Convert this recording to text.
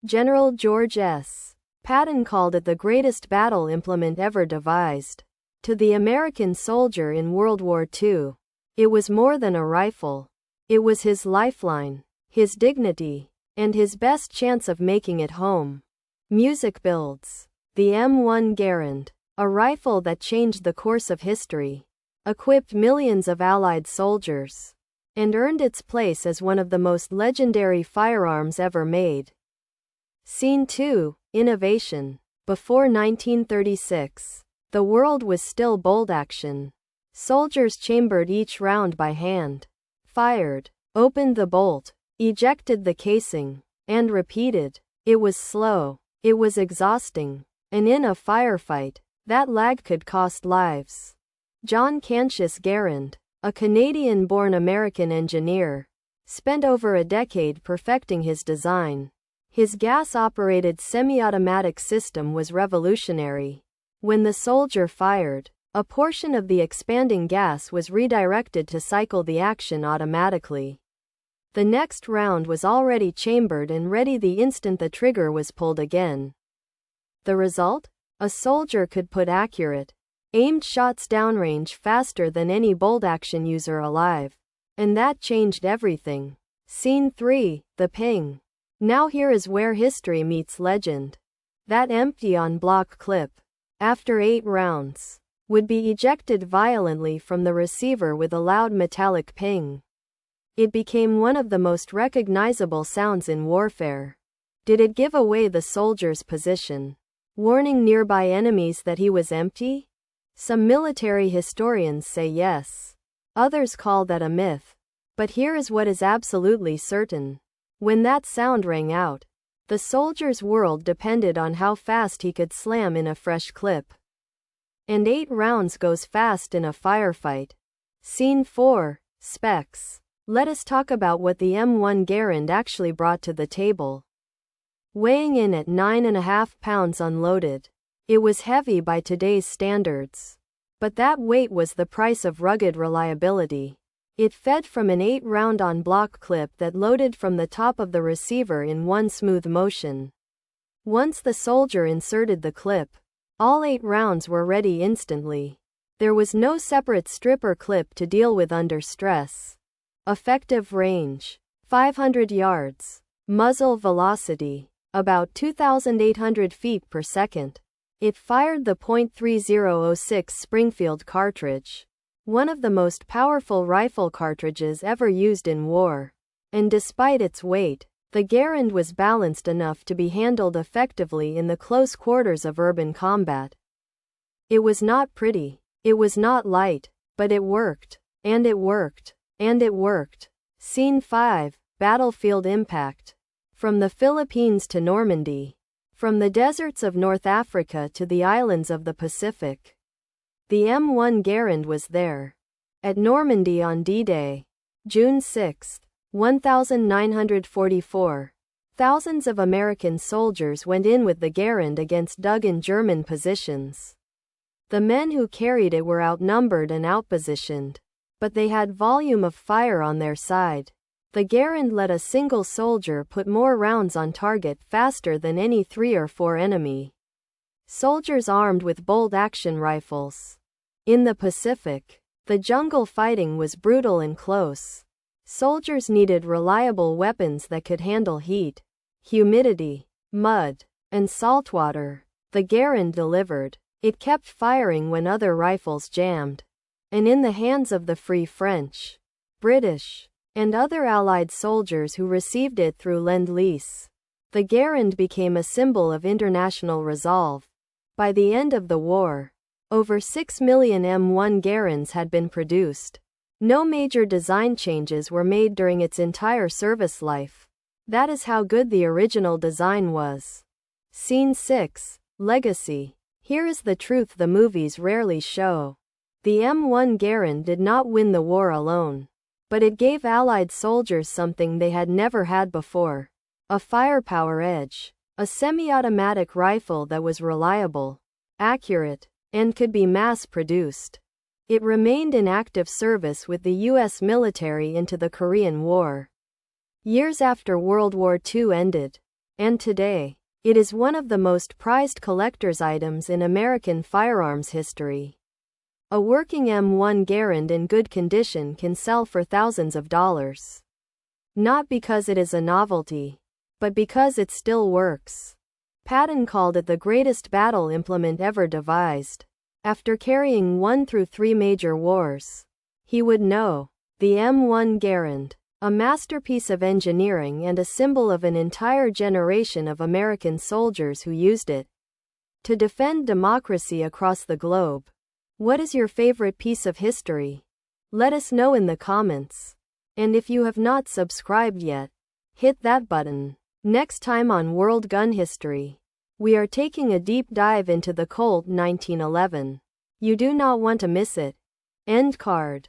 General George S. Patton called it the greatest battle implement ever devised. To the American soldier in World War II, it was more than a rifle. It was his lifeline, his dignity, and his best chance of making it home. Music builds. The M1 Garand, a rifle that changed the course of history, equipped millions of Allied soldiers, and earned its place as one of the most legendary firearms ever made. Scene 2. Innovation. Before 1936, the world was still bolt action. Soldiers chambered each round by hand, fired, opened the bolt, ejected the casing, and repeated. It was slow, it was exhausting, and in a firefight, that lag could cost lives. John Cantius Garand, a Canadian-born American engineer, spent over a decade perfecting his design. His gas-operated semi-automatic system was revolutionary. When the soldier fired, a portion of the expanding gas was redirected to cycle the action automatically. The next round was already chambered and ready the instant the trigger was pulled again. The result? A soldier could put accurate, aimed shots downrange faster than any bolt-action user alive. And that changed everything. Scene 3. The ping. Now here is where history meets legend. That empty en-bloc clip, after 8 rounds, would be ejected violently from the receiver with a loud metallic ping. It became one of the most recognizable sounds in warfare. Did it give away the soldier's position, warning nearby enemies that he was empty? Some military historians say yes. Others call that a myth. But here is what is absolutely certain. When that sound rang out, the soldier's world depended on how fast he could slam in a fresh clip. And 8 rounds goes fast in a firefight. Scene 4. Specs. Let us talk about what the M1 Garand actually brought to the table. Weighing in at 9.5 pounds unloaded, it was heavy by today's standards. But that weight was the price of rugged reliability. It fed from an 8-round en-bloc clip that loaded from the top of the receiver in one smooth motion. Once the soldier inserted the clip, all 8 rounds were ready instantly. There was no separate stripper clip to deal with under stress. Effective range: 500 yards. Muzzle velocity: about 2,800 feet per second. It fired the .3006 Springfield cartridge, one of the most powerful rifle cartridges ever used in war. And despite its weight, the Garand was balanced enough to be handled effectively in the close quarters of urban combat. It was not pretty, it was not light, but it worked, and it worked, and it worked. Scene 5. Battlefield impact. From the Philippines to Normandy, from the deserts of North Africa to the islands of the Pacific, the M1 Garand was there. At Normandy on D-Day, June 6, 1944, thousands of American soldiers went in with the Garand against dug-in German positions. The men who carried it were outnumbered and outpositioned, but they had volume of fire on their side. The Garand let a single soldier put more rounds on target faster than any 3 or 4 enemy soldiers armed with bolt-action rifles. In the Pacific, the jungle fighting was brutal and close. Soldiers needed reliable weapons that could handle heat, humidity, mud, and saltwater. The Garand delivered. It kept firing when other rifles jammed. And in the hands of the Free French, British, and other Allied soldiers who received it through Lend-Lease, the Garand became a symbol of international resolve. By the end of the war, over 6 million M1 Garands had been produced. No major design changes were made during its entire service life. That is how good the original design was. Scene 6. Legacy. Here is the truth the movies rarely show. The M1 Garand did not win the war alone. But it gave Allied soldiers something they had never had before. A firepower edge. A semi-automatic rifle that was reliable, accurate, and could be mass-produced. It remained in active service with the U.S. military into the Korean War. Years after World War II ended, And today, it is one of the most prized collector's items in American firearms history. A working M1 Garand in good condition can sell for thousands of dollars. Not because it is a novelty, but because it still works. Patton called it the greatest battle implement ever devised. After carrying 1 through 3 major wars, he would know. The M1 Garand, a masterpiece of engineering and a symbol of an entire generation of American soldiers who used it to defend democracy across the globe. What is your favorite piece of history? Let us know in the comments. And if you have not subscribed yet, hit that button. Next time on World Gun History, we are taking a deep dive into the Colt 1911. You do not want to miss it. End card.